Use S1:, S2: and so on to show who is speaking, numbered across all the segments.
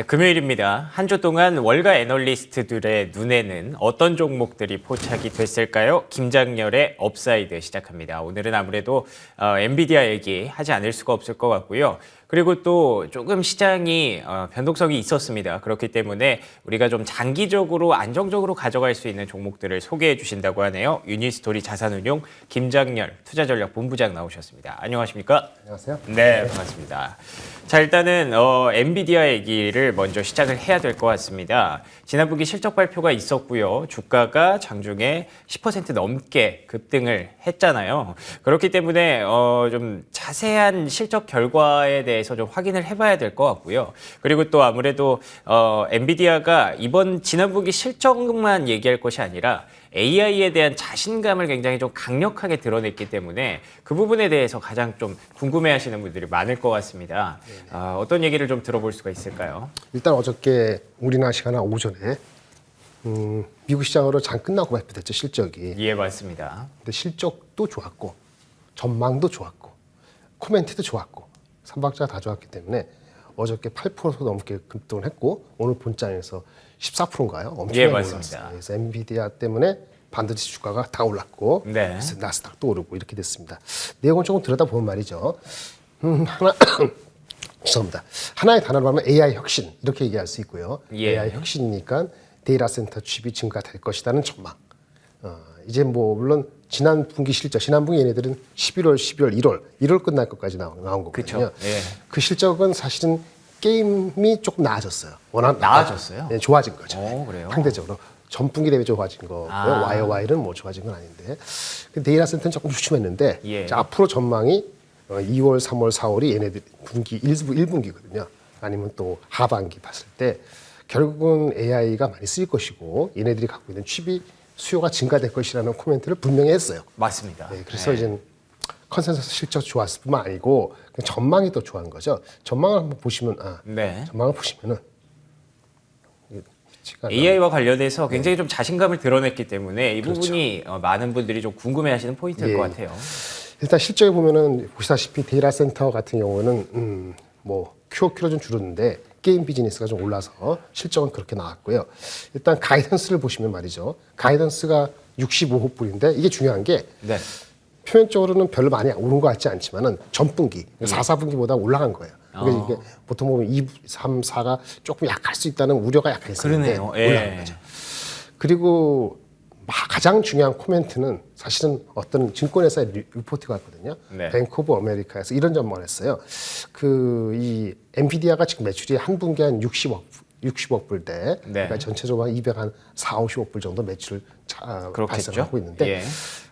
S1: 네, 금요일입니다. 한 주 동안 월가 애널리스트들의 눈에는 어떤 종목들이 포착이 됐을까요? 김장렬의 업사이드 시작합니다. 오늘은 아무래도 엔비디아 얘기하지 않을 수가 없을 것 같고요. 그리고 또 조금 시장이 변동성이 있었습니다. 그렇기 때문에 우리가 좀 장기적으로 안정적으로 가져갈 수 있는 종목들을 소개해 주신다고 하네요. 유니스토리 자산운용 김장렬 투자전략본부장 나오셨습니다. 안녕하십니까?
S2: 안녕하세요.
S1: 네, 반갑습니다. 자, 일단은 엔비디아 얘기를 먼저 시작을 해야 될 것 같습니다. 지난 분기 실적 발표가 있었고요. 주가가 장중에 10% 넘게 급등을 했잖아요. 그렇기 때문에 좀 자세한 실적 결과에 대해서 좀 확인을 해봐야 될 것 같고요. 그리고 또 아무래도 엔비디아가 지난 분기 실적만 얘기할 것이 아니라 AI에 대한 자신감을 굉장히 좀 강력하게 드러냈기 때문에 그 부분에 대해서 가장 좀 궁금해하시는 분들이 많을 것 같습니다. 어떤 얘기를 좀 들어볼 수가 있을까요?
S2: 일단 어저께 우리나라 시간 오전에 미국 시장으로 장 끝나고 발표됐죠, 실적이.
S1: 예, 맞습니다.
S2: 근데 실적도 좋았고 전망도 좋았고 코멘트도 좋았고 삼박자가 다 좋았기 때문에 어저께 8% 넘게 급등을 했고 오늘 본장에서 14%인가요? 엄청나게
S1: 예,
S2: 올랐어요.
S1: 맞습니다.
S2: 그래서 엔비디아 때문에 반도체 주가가 다 올랐고
S1: 네.
S2: 그래서 나스닥도 오르고 이렇게 됐습니다. 내용을 조금 들여다보면 말이죠. 죄송합니다. 하나의 단어로 하면 AI 혁신 이렇게 얘기할 수 있고요.
S1: 예.
S2: AI 혁신이니까 데이터 센터 칩이 증가될 것이라는 전망. 이제 뭐 물론 지난 분기 실적, 지난 분기 얘네들은 11월, 12월, 1월 끝날 것까지 나온 거거든요.
S1: 그쵸. 예.
S2: 그 실적은 사실은 게임이 조금 나아졌어요. 워낙
S1: 나아졌어요?
S2: 네, 좋아진 거죠.
S1: 그래요?
S2: 상대적으로 전 분기 대비 좋아진 거고요. YOY는 뭐 좋아진 건 아닌데 그 데이터 센터는 조금 주춤했는데
S1: 예.
S2: 자, 앞으로 전망이 2월, 3월, 4월이 얘네들 분기 1분기거든요. 아니면 또 하반기 봤을 때 결국은 AI가 많이 쓰일 것이고 얘네들이 갖고 있는 칩이 수요가 증가될 것이라는 코멘트를 분명히 했어요.
S1: 맞습니다.
S2: 네, 그래서 이제 컨센서스 실적 좋았을 뿐만 아니고 전망이 또 좋아한 거죠. 전망을 한번 보시면
S1: 네.
S2: 전망을 보시면은
S1: AI와 관련해서 굉장히 좀 자신감을 드러냈기 때문에 이 부분이 많은 분들이 좀 궁금해하시는 포인트일 것 같아요.
S2: 일단 실적에 보면은 보시다시피 데이터 센터 같은 경우는 뭐 QOQ로 좀 줄었는데 게임 비즈니스가 좀 올라서 실적은 그렇게 나왔고요. 일단 가이던스를 보시면 말이죠. 가이던스가 65호불인데 이게 중요한 게
S1: 네.
S2: 표면적으로는 별로 많이 오른 것 같지 않지만은 전분기, 4, 4분기보다 올라간 거예요. 그러니까 이게 보통 보면 2, 3, 4가 조금 약할 수 있다는 우려가 약간 있었는데
S1: 그러네요.
S2: 올라간 거죠. 그리고 가장 중요한 코멘트는 사실은 어떤 증권회사의 리포트가 왔거든요.
S1: 네.
S2: 뱅크 오브 아메리카에서 이런 전망을 했어요. 이 엔비디아가 지금 매출이 한 분기에 한 60억 불대,
S1: 네.
S2: 그러니까 전체적으로 한 4, 50억 불 정도 매출을 발생하고 있는데
S1: 예.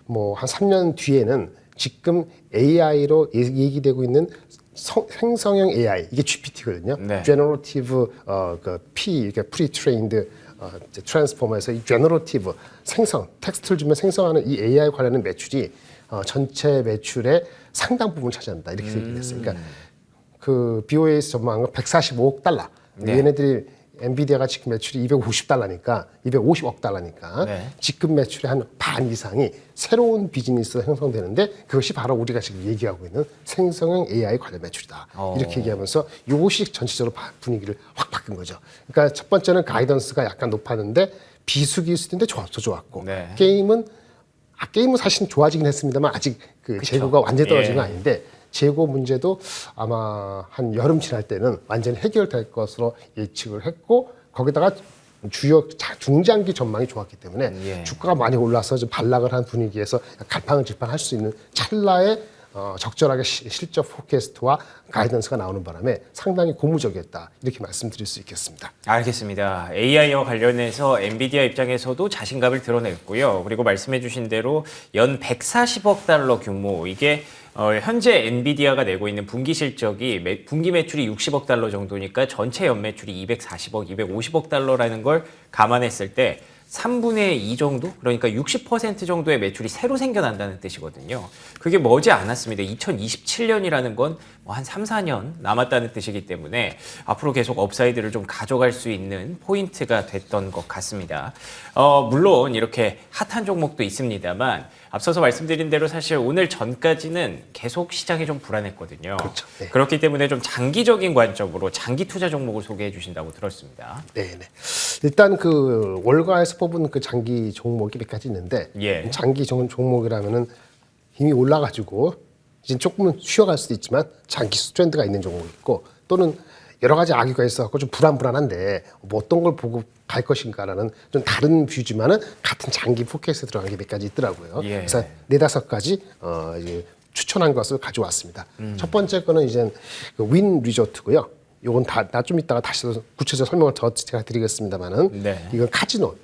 S2: 뭐 한 3년 뒤에는 지금 AI로 얘기되고 있는 생성형 AI 이게 GPT거든요.
S1: 네.
S2: Generative 이렇게 Pre-trained 트랜스포머에서 이 Generative 텍스트를 주면 생성하는 이 AI 관련된 매출이 전체 매출의 상당 부분 차지한다 이렇게 얘기했어요. 그러니까 그 BOA에서 전망한 건 145억 달러.
S1: 네.
S2: 얘네들이 엔비디아가 지금 매출이 250억 달러니까
S1: 네.
S2: 지금 매출의 한 반 이상이 새로운 비즈니스가 형성되는데 그것이 바로 우리가 지금 얘기하고 있는 생성형 AI 관련 매출이다. 이렇게 얘기하면서 이것이 전체적으로 분위기를 확 바꾼 거죠. 그러니까 첫 번째는 가이던스가 약간 높았는데 비수기일 수도 있는데 더 좋았고
S1: 네.
S2: 게임은 사실 좋아지긴 했습니다만 아직 그 재고가 완전히 떨어진 건 아닌데 재고 문제도 아마 한 여름 지날 때는 완전히 해결될 것으로 예측을 했고 거기다가 주요 중장기 전망이 좋았기 때문에 주가가 많이 올라서 좀 반락을 한 분위기에서 갈팡질팡할 수 있는 찰나에 적절하게 실적 포캐스트와 가이던스가 나오는 바람에 상당히 고무적이었다 이렇게 말씀드릴 수 있겠습니다.
S1: 알겠습니다. AI와 관련해서 엔비디아 입장에서도 자신감을 드러냈고요. 그리고 말씀해 주신 대로 연 140억 달러 규모 이게 현재 엔비디아가 내고 있는 분기 실적이 분기 매출이 60억 달러 정도니까 전체 연 매출이 240억, 250억 달러라는 걸 감안했을 때 3분의 2 정도? 그러니까 60% 정도의 매출이 새로 생겨난다는 뜻이거든요. 그게 머지 않았습니다. 2027년이라는 건 뭐 한 3, 4년 남았다는 뜻이기 때문에 앞으로 계속 업사이드를 좀 가져갈 수 있는 포인트가 됐던 것 같습니다. 물론 이렇게 핫한 종목도 있습니다만 앞서서 말씀드린 대로 사실 오늘 전까지는 계속 시장이 좀 불안했거든요.
S2: 그렇죠. 네.
S1: 그렇기 때문에 좀 장기적인 관점으로 장기 투자 종목을 소개해 주신다고 들었습니다.
S2: 네네. 일단 그 월가에서 뽑은 그 장기 종목이 몇 가지 있는데
S1: 예.
S2: 장기 종목이라면은 힘이 올라가지고 이제 조금은 쉬어갈 수도 있지만 장기 트렌드가 있는 종목이 있고 또는 여러 가지 악유가 있어서 좀 불안한데 뭐 어떤 걸 보고 갈 것인가라는 좀 다른 뷰지만은 같은 장기 포켓에 들어간 게 몇 가지 있더라고요.
S1: 예.
S2: 그래서 4-5가지 이제 추천한 것을 가져왔습니다. 첫 번째 거는 이제 그 윈 리조트고요. 요건 나 좀 이따가 다시 구체적 설명을 더 제가 드리겠습니다만은
S1: 네.
S2: 이건 카지노.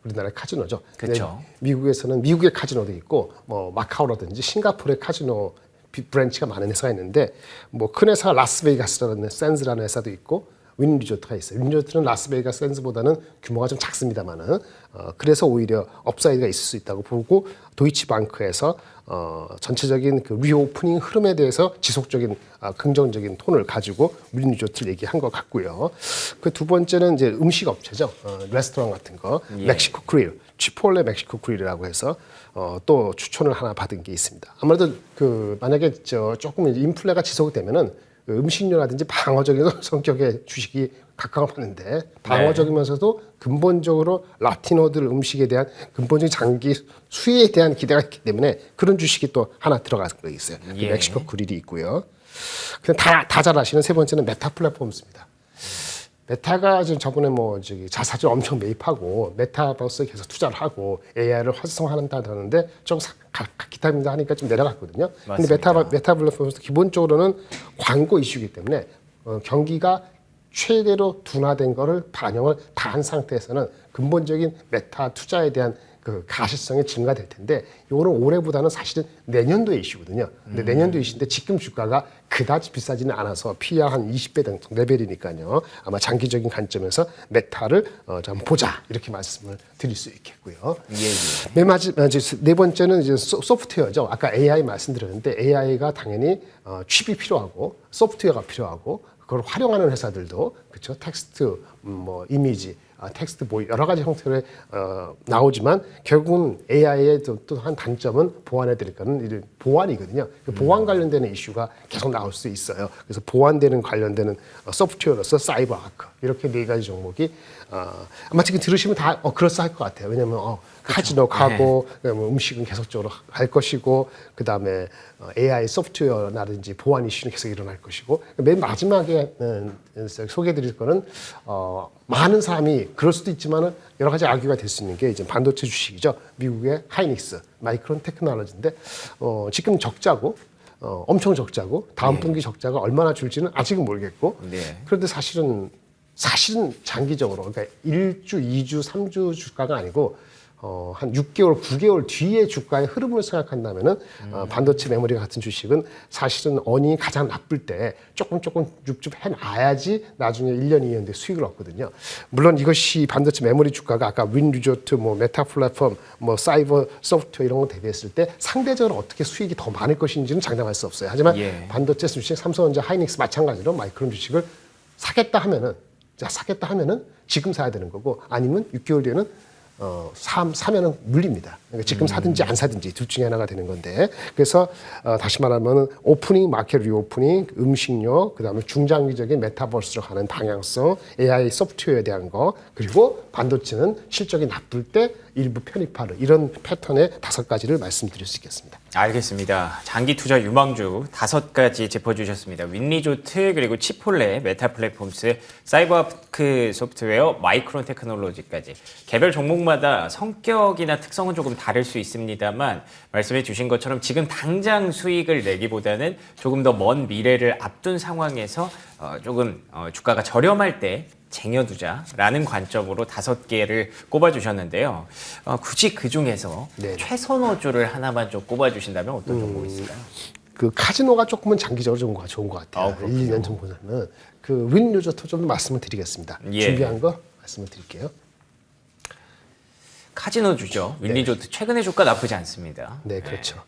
S2: 우리나라의 카지노죠.
S1: 그렇죠.
S2: 미국에서는 미국의 카지노도 있고 뭐 마카오라든지 싱가포르의 카지노 브랜치가 많은 회사가 있는데 뭐 큰 회사가 라스베이거스라는 샌즈라는 회사도 있고 윈 리조트가 있어요. 윈 리조트는 라스베이거스 샌즈보다는 규모가 좀 작습니다만은 그래서 오히려 업사이드가 있을 수 있다고 보고 도이치방크에서 전체적인 그 리오프닝 흐름에 대해서 지속적인 긍정적인 톤을 가지고 윈 리조트를 얘기한 것 같고요. 그 두 번째는 이제 음식 업체죠. 레스토랑 같은 거,
S1: 예.
S2: 멕시코 크릴, 치폴레 멕시코 크릴이라고 해서 또 추천을 하나 받은 게 있습니다. 아무래도 그 만약에 조금 인플레가 지속되면은 그 음식료라든지 방어적인 성격의 주식이 각광받는데 방어적이면서도 근본적으로 라티노들 음식에 대한 근본적인 장기 수혜에 대한 기대가 있기 때문에 그런 주식이 또 하나 들어간 거 있어요.
S1: 예.
S2: 멕시코 그릴이 있고요. 그냥 다 잘 아시는 세 번째는 메타 플랫폼스입니다. 메타가 지금 저번에 뭐 저기 자사주 엄청 매입하고 메타버스에 계속 투자를 하고 AI를 활성화한다는데 좀 기타입니다 하니까 좀 내려갔거든요. 근데 메타 플랫폼에서 기본적으로는 광고 이슈이기 때문에 경기가 최대로 둔화된 거를 반영을 다 한 상태에서는 근본적인 메타 투자에 대한 그 가시성이 증가될 텐데 이거는 올해보다는 사실은 내년도의 이슈거든요. 근데 내년도 이슈인데 지금 주가가 그다지 비싸지는 않아서 PER 한 20배 등 레벨이니까요. 아마 장기적인 관점에서 메타를 좀 보자 이렇게 말씀을 드릴 수 있겠고요.
S1: 예.
S2: 맨 마지막 네 번째는 이제 소프트웨어죠. 아까 AI 말씀드렸는데 AI가 당연히 칩이 필요하고 소프트웨어가 필요하고 그걸 활용하는 회사들도 그렇죠. 텍스트, 뭐 이미지, 텍스트 뭐 여러 가지 형태로 나오지만 결국은 AI의 또 한 단점은 보완해드릴 거는 보안이거든요. 보안 관련되는 이슈가 계속 나올 수 있어요. 그래서 보완되는 관련되는 소프트웨어로서 사이버 아크 이렇게 4가지 종목이 아마 지금 들으시면 다 그럴싸할 것 같아요. 왜냐하면 카지노 가고 음식은 계속적으로 할 것이고 그 다음에 AI 소프트웨어라든지 보안 이슈는 계속 일어날 것이고 맨 마지막에 소개해드릴 거는 많은 사람이 그럴 수도 있지만은 여러 가지 악유가 될 수 있는 게 이제 반도체 주식이죠. 미국의 하이닉스, 마이크론 테크놀로지인데 지금 적자고 엄청 적자고 다음 분기 적자가 얼마나 줄지는 아직은 모르겠고
S1: 네.
S2: 그런데 사실은 장기적으로 그러니까 1주, 2주, 3주 주가가 아니고 한 6개월, 9개월 뒤의 주가의 흐름을 생각한다면은 반도체 메모리 같은 주식은 사실은 어닝이 가장 나쁠 때 조금 줍줍 해놔야지 나중에 1년, 2년 뒤에 수익을 얻거든요. 물론 이것이 반도체 메모리 주가가 아까 윈 리조트, 뭐 메타 플랫폼, 뭐 사이버 소프트웨어 이런 거 대비했을 때 상대적으로 어떻게 수익이 더 많을 것인지는 장담할 수 없어요. 하지만
S1: 예.
S2: 반도체 주식, 삼성전자, 하이닉스 마찬가지로 마이크론 주식을 사겠다 하면은 지금 사야 되는 거고 아니면 6개월 뒤에는 사면은 물립니다. 그러니까 지금 사든지 안 사든지 둘 중에 하나가 되는 건데 그래서 다시 말하면 오프닝, 마켓 리오프닝, 음식료, 그다음에 중장기적인 메타버스로 가는 방향성, AI 소프트웨어에 대한 거 그리고 반도체는 실적이 나쁠 때 일부 편입하는 이런 패턴의 5가지를 말씀드릴 수 있겠습니다.
S1: 알겠습니다. 장기 투자 유망주 5가지 짚어주셨습니다. 윈리조트 그리고 치폴레, 메타 플랫폼스, 사이버아크 소프트웨어, 마이크론 테크놀로지까지 개별 종목마다 성격이나 특성은 조금 다를 수 있습니다만 말씀해 주신 것처럼 지금 당장 수익을 내기보다는 조금 더 먼 미래를 앞둔 상황에서 조금 주가가 저렴할 때 쟁여두자라는 관점으로 5개를 꼽아주셨는데요. 굳이 그 중에서
S2: 네.
S1: 최선호주를 하나만 좀 꼽아주신다면 어떤 종목이 있을까요?
S2: 그 카지노가 조금은 장기적으로 좋은 것 같아요.
S1: 그렇군요.
S2: 1, 2년 전보다는 그 윈 리조트 좀 말씀을 드리겠습니다.
S1: 예.
S2: 준비한 거 말씀을 드릴게요.
S1: 카지노주죠. 윈리조트 최근에 주가 나쁘지 않습니다.
S2: 네, 그렇죠.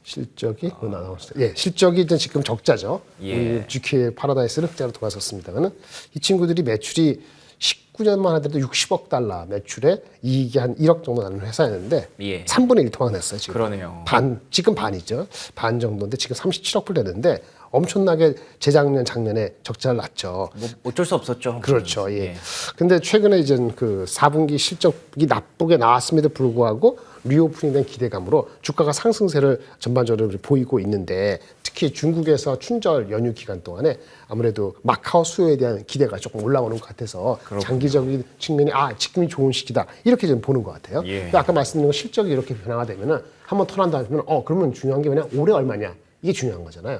S2: 실적이 나왔어요. 예, 실적이 일단 지금 적자죠.
S1: 예.
S2: GK 파라다이스는 흑자로 돌아섰습니다만은 이 친구들이 매출이 19년만 하더라도 60억 달러 매출에 이익이 한 1억 정도 나는 회사였는데
S1: 예.
S2: 3분의 1 토막냈어요 지금.
S1: 그러네요.
S2: 지금 반이죠. 반 정도인데 지금 37억 불 되는데 엄청나게 재작년 작년에 적자를 났죠.
S1: 뭐 어쩔 수 없었죠.
S2: 그렇죠. 예. 근데 최근에 이제 그 4분기 실적이 나쁘게 나왔음에도 불구하고 리오프닝 된 기대감으로 주가가 상승세를 전반적으로 보이고 있는데 특히 중국에서 춘절 연휴 기간 동안에 아무래도 마카오 수요에 대한 기대가 조금 올라오는 것 같아서 장기적인 측면이 지금이 좋은 시기다 이렇게 좀 보는 것 같아요.
S1: 예.
S2: 근데 아까 말씀드린 건 실적이 이렇게 변화가 되면은 한번 턴한다면 그러면 중요한 게 뭐냐 올해 얼마냐 이게 중요한 거잖아요.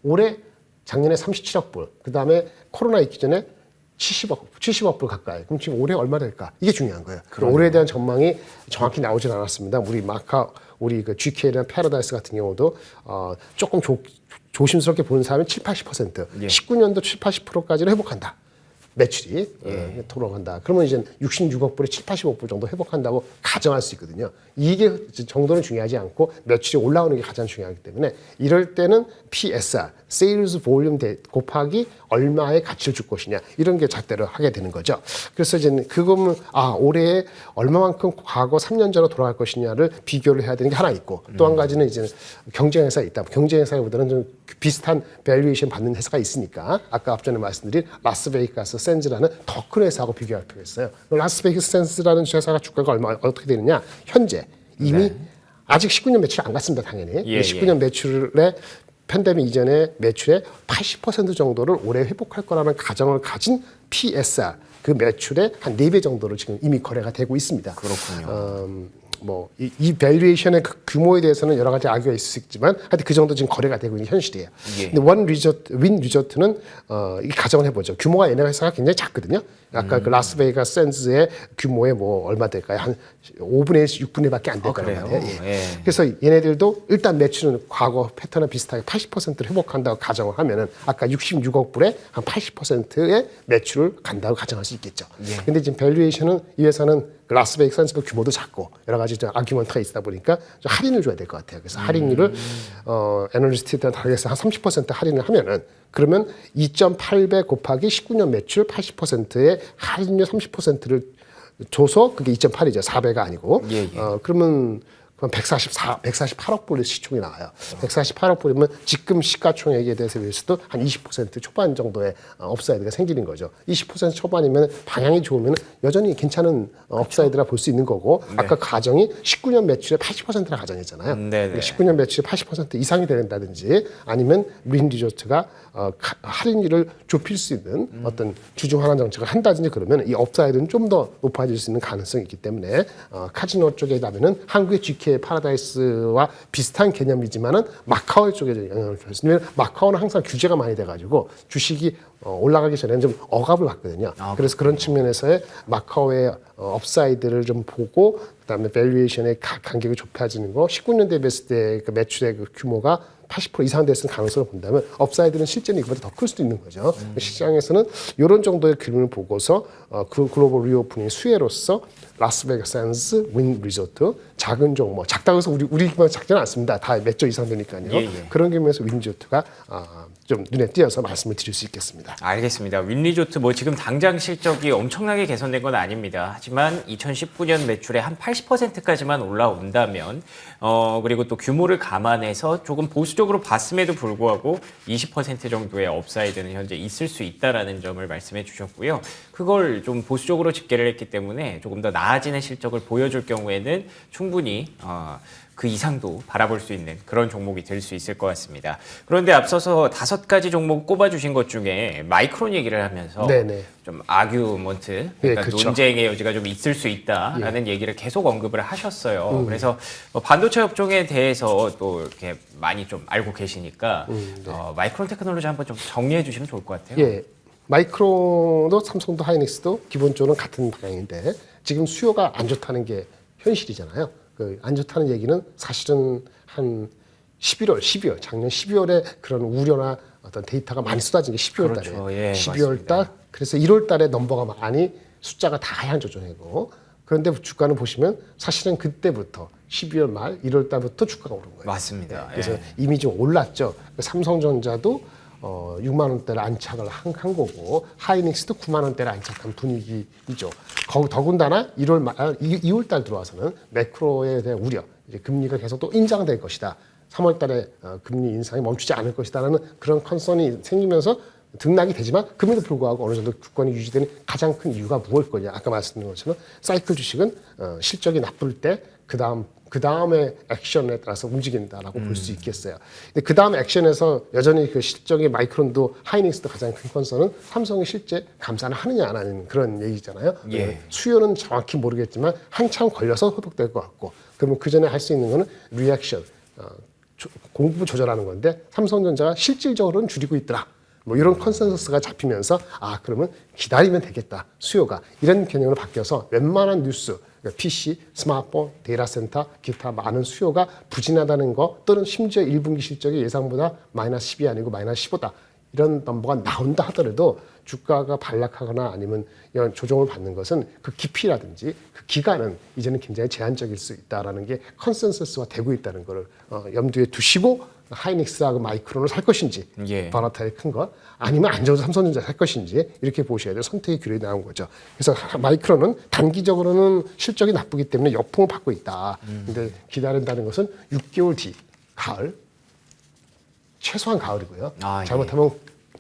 S2: 올해 작년에 37억 불, 그 다음에 코로나 있기 전에 70억 불 가까이. 그럼 지금 올해 얼마 될까? 이게 중요한 거예요. 올해에 대한 전망이 정확히 나오진 않았습니다. 우리 그 GK나 패러다이스 같은 경우도 조금 조심스럽게 보는 사람이 70-80%,
S1: 예.
S2: 19년도 70-80%까지는 회복한다. 매출이 돌아간다. 그러면 이제 66억 불에 70-80억 불 정도 회복한다고 가정할 수 있거든요. 이게 정도는 중요하지 않고 매출이 올라오는 게 가장 중요하기 때문에 이럴 때는 PSR, Sales Volume 곱하기 얼마의 가치를 줄 것이냐 이런 게 잣대로 하게 되는 거죠. 그래서 이제 그거는 올해에 얼마만큼 과거 3년 전으로 돌아갈 것이냐를 비교를 해야 되는 게 하나 있고 또 한 가지는 이제 경쟁회사가 있다. 경쟁회사보다는 좀 비슷한 밸류에이션 받는 회사가 있으니까 아까 앞전에 말씀드린 라스베이거스 샌즈라는 더 큰 회사하고 비교할 필요가 있어요. 라스베이거스 샌즈라는 회사가 주가가 어떻게 되느냐 현재 이미 아직 19년 매출 안 갔습니다. 당연히.
S1: 예,
S2: 19년 매출에 팬데믹 이전의 매출의 80% 정도를 올해 회복할 거라는 가정을 가진 PSR 그 매출의 한 4배 정도로 지금 이미 거래가 되고 있습니다.
S1: 그렇군요.
S2: 이 밸류에이션의 그 규모에 대해서는 여러 가지 아기가 있을 수 있지만 하여튼 그 정도 지금 거래가 되고 있는 현실이에요.
S1: 예.
S2: 근데 윈 리조트는 이 가정을 해보죠. 규모가 얘네 회사가 굉장히 작거든요. 아까 그 라스베이거스 샌즈의 규모에 뭐 얼마 될까요? 한 5분의 1, 6분의 1밖에 안 될 거란
S1: 그래요?
S2: 말이에요. 예.
S1: 예.
S2: 그래서 얘네들도 일단 매출은 과거 패턴과 비슷하게 80%를 회복한다고 가정을 하면은 아까 66억 불에 한 80%의 매출을 간다고 가정할 수 있겠죠.
S1: 예.
S2: 근데 지금 밸류에이션은 이 회사는 라스베이거스 샌즈 규모도 작고 여러 가지 아규먼트가 있다 보니까 좀 할인을 줘야 될 것 같아요. 그래서 할인율을 애널리스트에 따라서 한 30% 할인을 하면은 그러면 2.8배 곱하기 19년 매출 80%의 할인율 30%를 줘서 그게 2.8이죠. 4배가 아니고.
S1: 예.
S2: 그러면 148억 불의 시총이 나와요. 148억 불이면 지금 시가총액에 대해서 비해서도 한 20% 초반 정도의 업사이드가 생기는 거죠. 20% 초반이면 방향이 좋으면 여전히 괜찮은 업사이드라 볼 수 있는 거고 아까 가정이 19년 매출의 80%라 가정했잖아요.
S1: 네네.
S2: 19년 매출의 80% 이상이 된다든지 아니면 윈 리조트가 할인율을 좁힐 수 있는 어떤 주중 환원 정책을 한다든지 그러면 이 업사이드는 좀 더 높아질 수 있는 가능성이 있기 때문에 카지노 쪽에 가면은 한국의 GK 파라다이스와 비슷한 개념이지만은 마카오 쪽에 영향을 줄 수 있는 마카오는 항상 규제가 많이 돼가지고 주식이 올라가기 전에는 좀 억압을 받거든요. 그래서 그런 측면에서의 마카오의 업사이드를 좀 보고 그다음에 밸류에이션의 간격이 좁아지는 거 19년 대비했을 때 그 매출의 그 규모가 80% 이상 됐을 가능성을 본다면 업사이드는 실제는 이거보다 더 클 수도 있는 거죠. 시장에서는 이런 정도의 그림을 보고서 그 글로벌 리오프닝 수혜로서 라스베이거스 샌즈 윈 리조트 작은 종목 작다고 해서 우리만 작지는 않습니다. 다 몇 조 이상 되니까요.
S1: 예.
S2: 그런 의미에서 윈 리조트가 좀 눈에 띄어서 말씀을 드릴 수 있겠습니다.
S1: 알겠습니다. 윈리조트 뭐 지금 당장 실적이 엄청나게 개선된 건 아닙니다. 하지만 2019년 매출의 한 80%까지만 올라온다면 그리고 또 규모를 감안해서 조금 보수적으로 봤음에도 불구하고 20% 정도의 업사이드는 현재 있을 수 있다라는 점을 말씀해 주셨고요. 그걸 좀 보수적으로 집계를 했기 때문에 조금 더 나아지는 실적을 보여줄 경우에는 충분히 그 이상도 바라볼 수 있는 그런 종목이 될 수 있을 것 같습니다. 그런데 앞서서 5가지 종목 꼽아주신 것 중에 마이크론 얘기를 하면서
S2: 네네.
S1: 좀 아규먼트, 그러니까
S2: 그렇죠.
S1: 논쟁의 여지가 좀 있을 수 있다라는 얘기를 계속 언급을 하셨어요. 그래서 반도체 업종에 대해서 또 이렇게 많이 좀 알고 계시니까 마이크론 테크놀로지 한번 좀 정리해 주시면 좋을 것 같아요.
S2: 예. 마이크론도 삼성도 하이닉스도 기본적으로 같은 방향인데 지금 수요가 안 좋다는 게 현실이잖아요. 안 좋다는 얘기는 사실은 한 12월, 작년 12월에 그런 우려나 어떤 데이터가 많이 쏟아진 게 12월 달에.
S1: 그렇죠. 예,
S2: 12월 달, 그래서 1월 달에 넘버가 많이 숫자가 다 하향 조정이고 그런데 주가는 보시면 사실은 그때부터 12월 말, 1월 달부터 주가가 오른 거예요.
S1: 맞습니다.
S2: 그래서
S1: 예.
S2: 이미 좀 올랐죠. 삼성전자도 6만 원대를 안착을 한 거고 하이닉스도 9만 원대를 안착한 분위기이죠. 더군다나 2월 달 들어와서는 매크로에 대한 우려, 이제 금리가 계속 또 인상될 것이다. 3월 달에 금리 인상이 멈추지 않을 것이다라는 그런 컨선이 생기면서 등락이 되지만 그럼에도 불구하고 어느 정도 주권이 유지되는 가장 큰 이유가 무엇일 거냐. 아까 말씀드린 것처럼 사이클 주식은 실적이 나쁠 때 그 다음에 액션에 따라서 움직인다라고 볼 수 있겠어요. 근데 그 다음 액션에서 여전히 그 실적의 마이크론도 하이닉스도 가장 큰 컨선은 삼성이 실제 감산을 하느냐 안 하는 그런 얘기잖아요.
S1: 예.
S2: 수요는 정확히 모르겠지만 한참 걸려서 회복될 것 같고 그러면 그 전에 할 수 있는 거는 리액션, 공급 조절하는 건데 삼성전자가 실질적으로는 줄이고 있더라. 뭐 이런 컨센서스가 잡히면서 그러면 기다리면 되겠다. 수요가 이런 개념으로 바뀌어서 웬만한 뉴스, 그러니까 PC, 스마트폰, 데이터 센터, 기타 많은 수요가 부진하다는 거 또는 심지어 1분기 실적이 예상보다 마이너스 10이 아니고 마이너스 15다. 이런 넘버가 나온다 하더라도 주가가 반락하거나 아니면 이런 조정을 받는 것은 그 깊이라든지 그 기간은 이제는 굉장히 제한적일 수 있다라는 게 컨센서스화 되고 있다는 것을 염두에 두시고 하이닉스하고 마이크론을 살 것인지
S1: 예.
S2: 바라타일 큰 것 아니면 안정적 삼성전자 살 것인지 이렇게 보셔야 돼요. 선택의 기로에 나온 거죠. 그래서 마이크론은 단기적으로는 실적이 나쁘기 때문에 역풍을 받고 있다. 근데 기다린다는 것은 6개월 뒤 가을 최소한 가을이고요. 잘못하면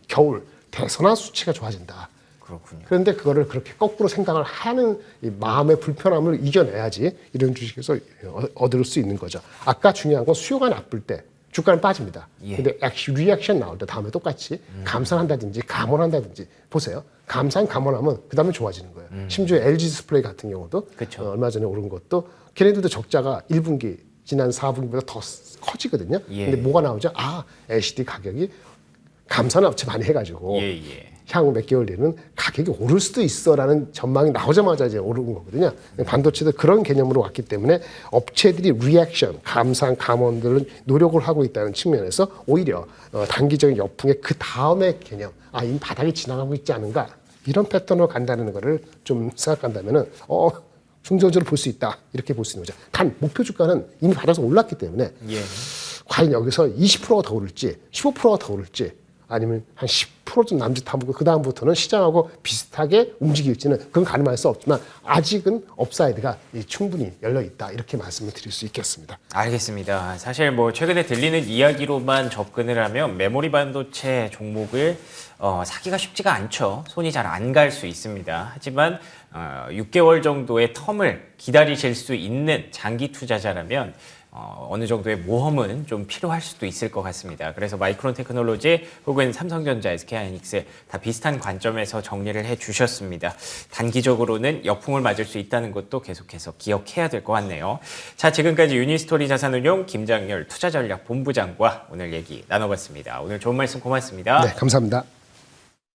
S2: 겨울 대선화 수치가 좋아진다.
S1: 그렇군요.
S2: 그런데 그거를 그렇게 거꾸로 생각을 하는 이 마음의 불편함을 이겨내야지 이런 주식에서 얻을 수 있는 거죠. 아까 중요한 건 수요가 나쁠 때 주가는 빠집니다.
S1: 예.
S2: 근데 리액션 나올 때 다음에 똑같이 감산한다든지 감원한다든지 보세요. 감산 감원하면 그 다음에 좋아지는 거예요. 심지어 LG 디스플레이 같은 경우도 얼마 전에 오른 것도 걔네들도 적자가 1분기 지난 4분기보다 더 커지거든요.
S1: 예.
S2: 근데 뭐가 나오죠? LCD 가격이 감산을 업체 많이 해가지고 향후 몇 개월 뒤에는 가격이 오를 수도 있어라는 전망이 나오자마자 이제 오른 거거든요. 반도체도 그런 개념으로 왔기 때문에 업체들이 리액션, 감산, 감원들을 노력을 하고 있다는 측면에서 오히려 단기적인 역풍의 그 다음의 개념, 이미 바닥이 지나가고 있지 않은가 이런 패턴으로 간다는 거를 좀 생각한다면은 중장적으로 볼 수 있다 이렇게 볼 수 있는 거죠. 단 목표 주가는 이미 바닥에서 올랐기 때문에 과연 여기서 20%가 더 오를지 15%가 더 오를지 아니면 한 10%좀 남짓하고 그 다음부터는 시장하고 비슷하게 움직일지는 그건 가늠할 수 없지만 아직은 업사이드가 충분히 열려 있다 이렇게 말씀을 드릴 수 있겠습니다.
S1: 알겠습니다. 사실 뭐 최근에 들리는 이야기로만 접근을 하면 메모리 반도체 종목을 사기가 쉽지가 않죠. 손이 잘 안 갈 수 있습니다. 하지만 6개월 정도의 텀을 기다리실 수 있는 장기 투자자라면 어느 정도의 모험은 좀 필요할 수도 있을 것 같습니다. 그래서 마이크론 테크놀로지 혹은 삼성전자, SK하이닉스 다 비슷한 관점에서 정리를 해주셨습니다. 단기적으로는 역풍을 맞을 수 있다는 것도 계속해서 기억해야 될 것 같네요. 자, 지금까지 유니스토리 자산운용 김장렬 투자전략본부장과 오늘 얘기 나눠봤습니다. 오늘 좋은 말씀 고맙습니다.
S2: 네, 감사합니다.